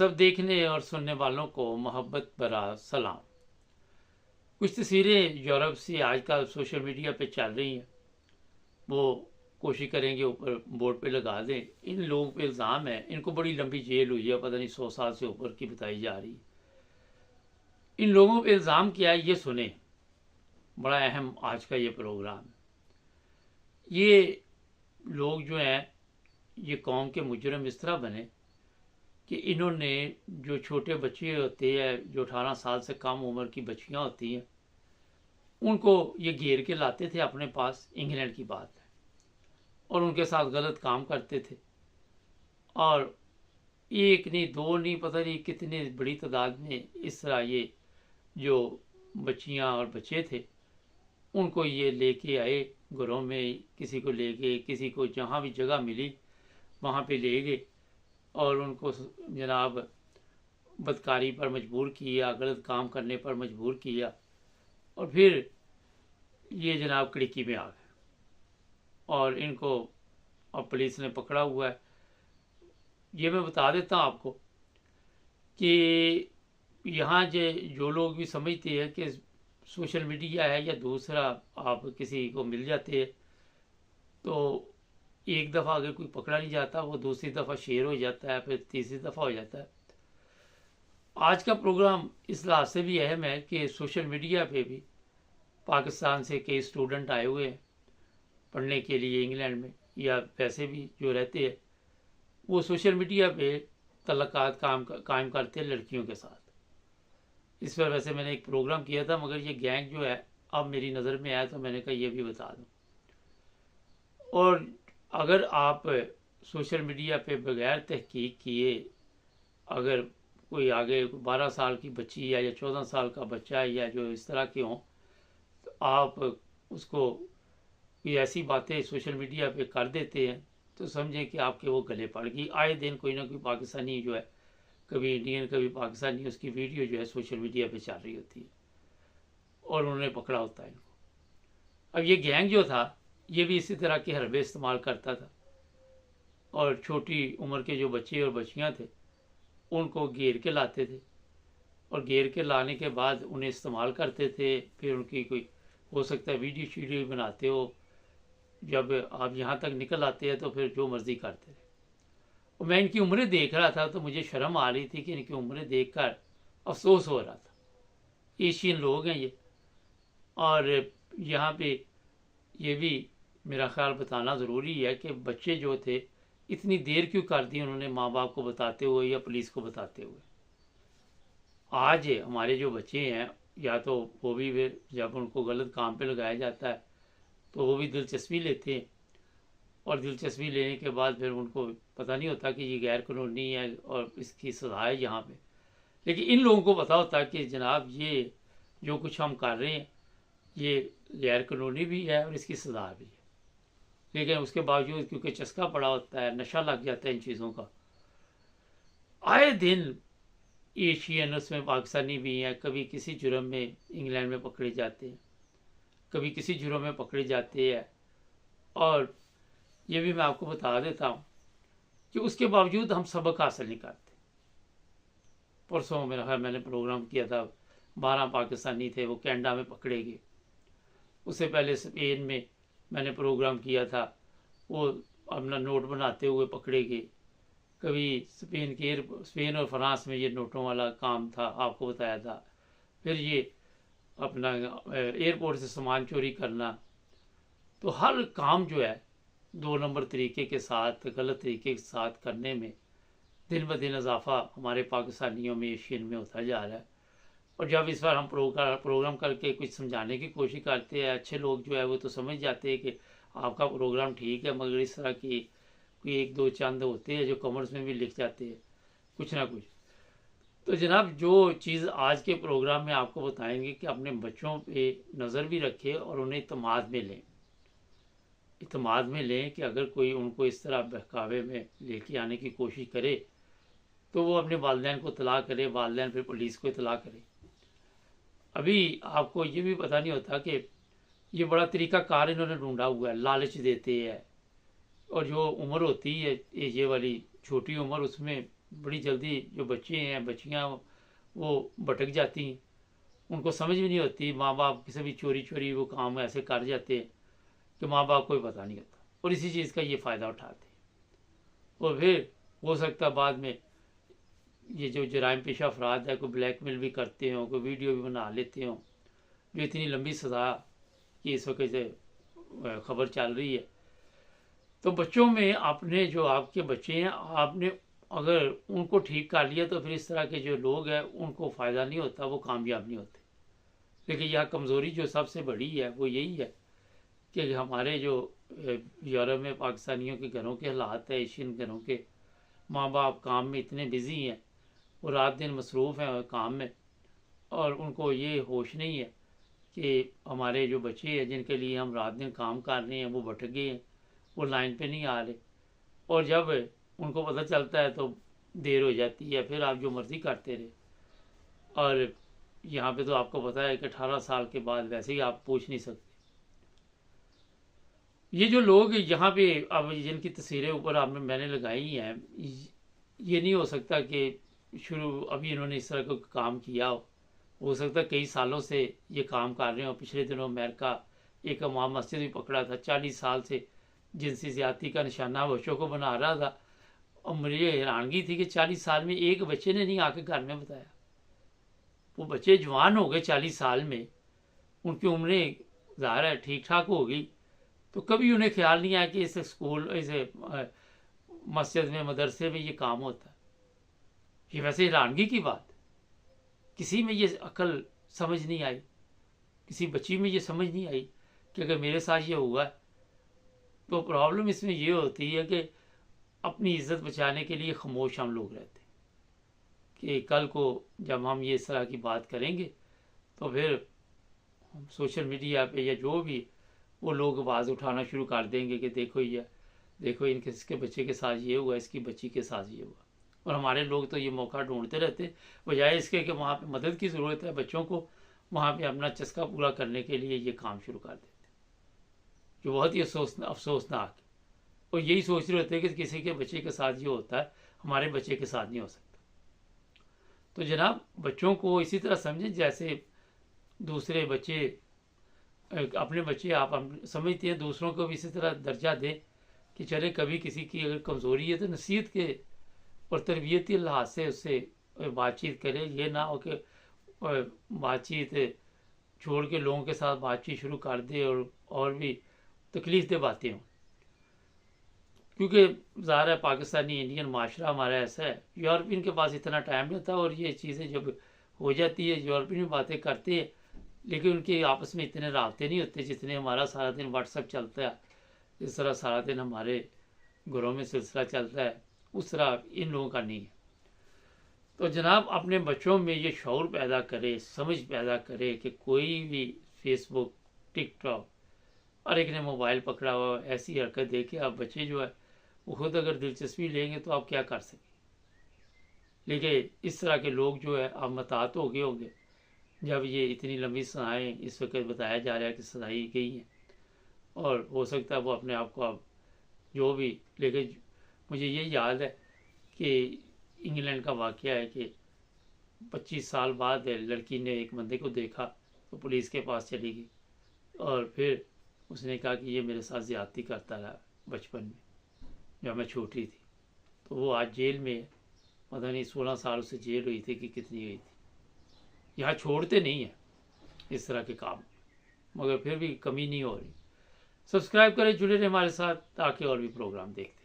सब देखने और सुनने वालों को मोहब्बत भरा सलाम। कुछ तस्वीरें यूरोप से आजकल सोशल मीडिया पे चल रही हैं, वो कोशिश करेंगे ऊपर बोर्ड पे लगा दें। इन लोगों पे इल्ज़ाम है, इनको बड़ी लंबी जेल हुई है, पता नहीं 100 साल से ऊपर की बताई जा रही है। इन लोगों पे इल्ज़ाम क्या है ये सुने, बड़ा अहम आज का ये प्रोग्राम है। ये लोग जो हैं, ये कौम के मुजरिम इस तरह बने कि इन्होंने जो छोटे बच्चे होते हैं, जो 18 साल से कम उम्र की बच्चियां होती हैं, उनको ये घेर के लाते थे अपने पास। इंग्लैंड की बात है। और उनके साथ गलत काम करते थे। और एक नहीं, दो नहीं, पता नहीं कितने बड़ी तादाद में इस तरह ये जो बच्चियां और बच्चे थे, उनको ये लेके आए घरों में। किसी को ले गए, किसी को जहाँ भी जगह मिली वहाँ पे ले गए और उनको जनाब बदकारी पर मजबूर किया, गलत काम करने पर मजबूर किया। और फिर ये जनाब खिड़की में आ गए और इनको अब पुलिस ने पकड़ा हुआ है। ये मैं बता देता हूँ आपको कि यहाँ जो लोग भी समझते हैं कि सोशल मीडिया है या दूसरा आप किसी को मिल जाते हैं, तो एक दफ़ा अगर कोई पकड़ा नहीं जाता, वो दूसरी दफ़ा शेयर हो जाता है, फिर तीसरी दफ़ा हो जाता है। आज का प्रोग्राम इस लिहाज से भी अहम है कि सोशल मीडिया पे भी पाकिस्तान से कई स्टूडेंट आए हुए हैं पढ़ने के लिए इंग्लैंड में, या वैसे भी जो रहते हैं वो सोशल मीडिया पे तल्लुकात कायम करते हैं लड़कियों के साथ। इस पर वैसे मैंने एक प्रोग्राम किया था, मगर ये गैंग जो है अब मेरी नज़र में आया तो मैंने कहा ये भी बता दूँ। और अगर आप सोशल मीडिया पे बगैर तहकीक किए अगर कोई आगे 12 साल की बच्ची या 14 साल का बच्चा या जो इस तरह के हों, तो आप उसको कोई ऐसी बातें सोशल मीडिया पे कर देते हैं तो समझें कि आपके वो गले पड़ गई। आए दिन कोई ना कोई पाकिस्तानी जो है, कभी इंडियन कभी पाकिस्तानी, उसकी वीडियो जो है सोशल मीडिया पे चल रही होती है और उन्होंने पकड़ा होता है इनको। अब ये गैंग जो था ये भी इसी तरह के हरबे इस्तेमाल करता था और छोटी उम्र के जो बच्चे और बच्चियां थे उनको घेर के लाते थे और घेर के लाने के बाद उन्हें इस्तेमाल करते थे। फिर उनकी कोई हो सकता है वीडियो शीडियो बनाते हो, जब आप यहाँ तक निकल आते हैं तो फिर जो मर्ज़ी करते रहे। और मैं इनकी उम्रें देख रहा था तो मुझे शर्म आ रही थी कि इनकी उम्रें देख कर अफसोस हो रहा था। एशियन लोग हैं ये। और यहाँ पे ये भी मेरा ख्याल बताना ज़रूरी है कि बच्चे जो थे इतनी देर क्यों कर दी उन्होंने माँ बाप को बताते हुए या पुलिस को बताते हुए। आज हमारे जो बच्चे हैं, या तो वो भी जब उनको गलत काम पे लगाया जाता है तो वो भी दिलचस्पी लेते हैं और दिलचस्पी लेने के बाद फिर उनको पता नहीं होता कि ये गैर कानूनी है और इसकी सज़ा है यहाँ पे। लेकिन इन लोगों को पता होता है कि जनाब ये जो कुछ हम कर रहे हैं ये गैर कानूनी भी है और इसकी सज़ा भी है। लेकिन उसके बावजूद क्योंकि चस्का पड़ा होता है, नशा लग जाता है इन चीज़ों का, आए दिन एशियन उसमें पाकिस्तानी भी हैं, कभी किसी जुर्म में इंग्लैंड में पकड़े जाते हैं, कभी किसी जुर्म में पकड़े जाते हैं। और ये भी मैं आपको बता देता हूँ कि उसके बावजूद हम सबक हासिल नहीं करते। परसों मेरा ख्याल मैंने प्रोग्राम किया था, 12 पाकिस्तानी थे वो कनाडा में पकड़े गए। उससे पहले स्पेन में मैंने प्रोग्राम किया था, वो अपना नोट बनाते हुए पकड़े गए। कभी स्पेन और फ्रांस में ये नोटों वाला काम था, आपको बताया था। फिर ये अपना एयरपोर्ट से सामान चोरी करना। तो हर काम जो है 2 नंबर तरीके के साथ, गलत तरीके के साथ करने में दिन ब दिन इजाफा हमारे पाकिस्तानियों में, एशियन में होता जा रहा है। और जब इस बार हम प्रोग्राम करके कुछ समझाने की कोशिश करते हैं, अच्छे लोग जो है वो तो समझ जाते हैं कि आपका प्रोग्राम ठीक है, मगर इस तरह की कोई एक दो चंद होते हैं जो कमेंट्स में भी लिख जाते हैं कुछ ना कुछ। तो जनाब जो चीज़ आज के प्रोग्राम में आपको बताएंगे कि अपने बच्चों पे नज़र भी रखें और उन्हें इत्मीनान में लें। इत्मीनान में लें कि अगर कोई उनको इस तरह बहकावे में लेके आने की कोशिश करे तो वो अपने वालिदैन को इत्तला करे, वालिदैन फिर पुलिस को इत्तला करे। अभी आपको ये भी पता नहीं होता कि ये बड़ा तरीका कार इन्होंने ढूंढा हुआ है। लालच देते हैं और जो उम्र होती है ये वाली छोटी उम्र, उसमें बड़ी जल्दी जो बच्चे हैं बच्चियाँ वो भटक जाती हैं, उनको समझ भी नहीं होती, माँ बाप किसी भी चोरी चोरी वो काम ऐसे कर जाते हैं कि माँ बाप को भी पता नहीं होता, और इसी चीज़ का ये फ़ायदा उठाते हैं। और फिर हो सकता है बाद में ये जो जराइम पेशा अफराद है, कोई ब्लैकमेल भी करते हों, कोई वीडियो भी बना लेते हों, जो इतनी लंबी सज़ा की इस वक्त से खबर चल रही है। तो बच्चों में आपने जो आपके बच्चे हैं, आपने अगर उनको ठीक कर लिया तो फिर इस तरह के जो लोग हैं उनको फ़ायदा नहीं होता, वो कामयाब नहीं होते। लेकिन यह कमज़ोरी जो सबसे बड़ी है वो यही है कि हमारे जो यूरोप में पाकिस्तानियों के घरों के हालात है, एशियन घरों के माँ बाप काम में इतने बिज़ी हैं, वो रात दिन मसरूफ़ हैं काम में, और उनको ये होश नहीं है कि हमारे जो बच्चे हैं जिनके लिए हम रात दिन काम कर रहे हैं वो भटक गए हैं, वो लाइन पे नहीं आ रहे, और जब उनको पता चलता है तो देर हो जाती है, फिर आप जो मर्ज़ी करते रहे। और यहाँ पे तो आपको पता है कि 18 साल के बाद वैसे ही आप पूछ नहीं सकते। ये जो लोग यहाँ पे अब जिनकी तस्वीरें ऊपर आपने मैंने लगाई हैं, ये नहीं हो सकता कि शुरू अभी इन्होंने इस तरह का काम किया हो सकता है कई सालों से ये काम कर रहे हो। पिछले दिनों अमेरिका एक इमाम मस्जिद भी पकड़ा था, 40 साल से जिनसी ज़्यादती का निशाना बच्चों को बना रहा था, और मुझे हैरानगी थी कि 40 साल में एक बच्चे ने नहीं आके घर में बताया। वो बच्चे जवान हो गए 40 साल में, उनकी उम्रें ज़ाहिर है ठीक ठाक हो गई, तो कभी उन्हें ख्याल नहीं आया कि इस स्कूल इस मस्जिद में मदरसे में ये काम होता है। ये वैसे हैरानगी की बात, किसी में ये अकल समझ नहीं आई, किसी बच्ची में ये समझ नहीं आई कि अगर मेरे साथ ये हुआ तो प्रॉब्लम इसमें ये होती है कि अपनी इज्जत बचाने के लिए खामोश हम लोग रहते हैं कि कल को जब हम ये इस तरह की बात करेंगे तो फिर हम सोशल मीडिया पे या जो भी वो लोग आवाज़ उठाना शुरू कर देंगे कि देखो ये देखो इनके इसके बच्चे के साथ ये हुआ, इसकी बच्ची के साथ ये हुआ। और हमारे लोग तो ये मौका ढूंढते रहते, बजाय इसके कि वहाँ पे मदद की ज़रूरत है बच्चों को, वहाँ पे अपना चस्का पूरा करने के लिए ये काम शुरू कर देते, जो बहुत ही अफसोसनाक है। और यही सोच रहे होते हैं कि किसी के बच्चे के साथ ये होता है, हमारे बच्चे के साथ नहीं हो सकता। तो जनाब बच्चों को इसी तरह समझें जैसे दूसरे बच्चे अपने बच्चे आप समझते हैं, दूसरों को भी इसी तरह दर्जा दें कि चले कभी किसी की अगर कमज़ोरी है तो नसीहत के और तरबियती लिहाज से उससे बातचीत करें। ये ना हो कि बातचीत छोड़ के लोगों के साथ बातचीत शुरू कर दे और भी तकलीफ दे बातें हों, क्योंकि ज़ाहिर है पाकिस्तानी इंडियन माशरा हमारा ऐसा है, यूरोपियन के पास इतना टाइम नहीं होता, और ये चीज़ें जब हो जाती है यूरोपियन बातें करते हैं लेकिन उनके आपस में इतने राब्ते नहीं होते जितने हमारा सारा दिन व्हाट्सएप चलता है, इस तरह सारा दिन हमारे घरों में सिलसिला चलता है, उस तरह इन लोगों का नहीं है। तो जनाब अपने बच्चों में ये शऊर पैदा करे, समझ पैदा करे कि कोई भी फेसबुक टिकटॉक और एक ने मोबाइल पकड़ा हुआ ऐसी हरकत देखे आप बच्चे जो है वो खुद अगर दिलचस्पी लेंगे तो आप क्या कर सकें। लेकिन इस तरह के लोग जो है आप महतात हो गए होंगे जब ये इतनी लंबी सज़ाएँ इस वक्त बताया जा रहा है कि सज़ाई गई हैं, और हो सकता है वो अपने आप को अब जो भी, लेकिन मुझे ये याद है कि इंग्लैंड का वाक़या है कि 25 साल बाद लड़की ने एक बंदे को देखा तो पुलिस के पास चली गई, और फिर उसने कहा कि ये मेरे साथ ज़्यादती करता रहा बचपन में जब मैं छोटी थी। तो वो आज जेल में है, पता नहीं 16 साल उसे जेल हुई थी कि कितनी हुई थी। यहाँ छोड़ते नहीं हैं इस तरह के काम, मगर फिर भी कमी नहीं हो रही। सब्सक्राइब करें, जुड़े रहे हमारे साथ ताकि और भी प्रोग्राम देखते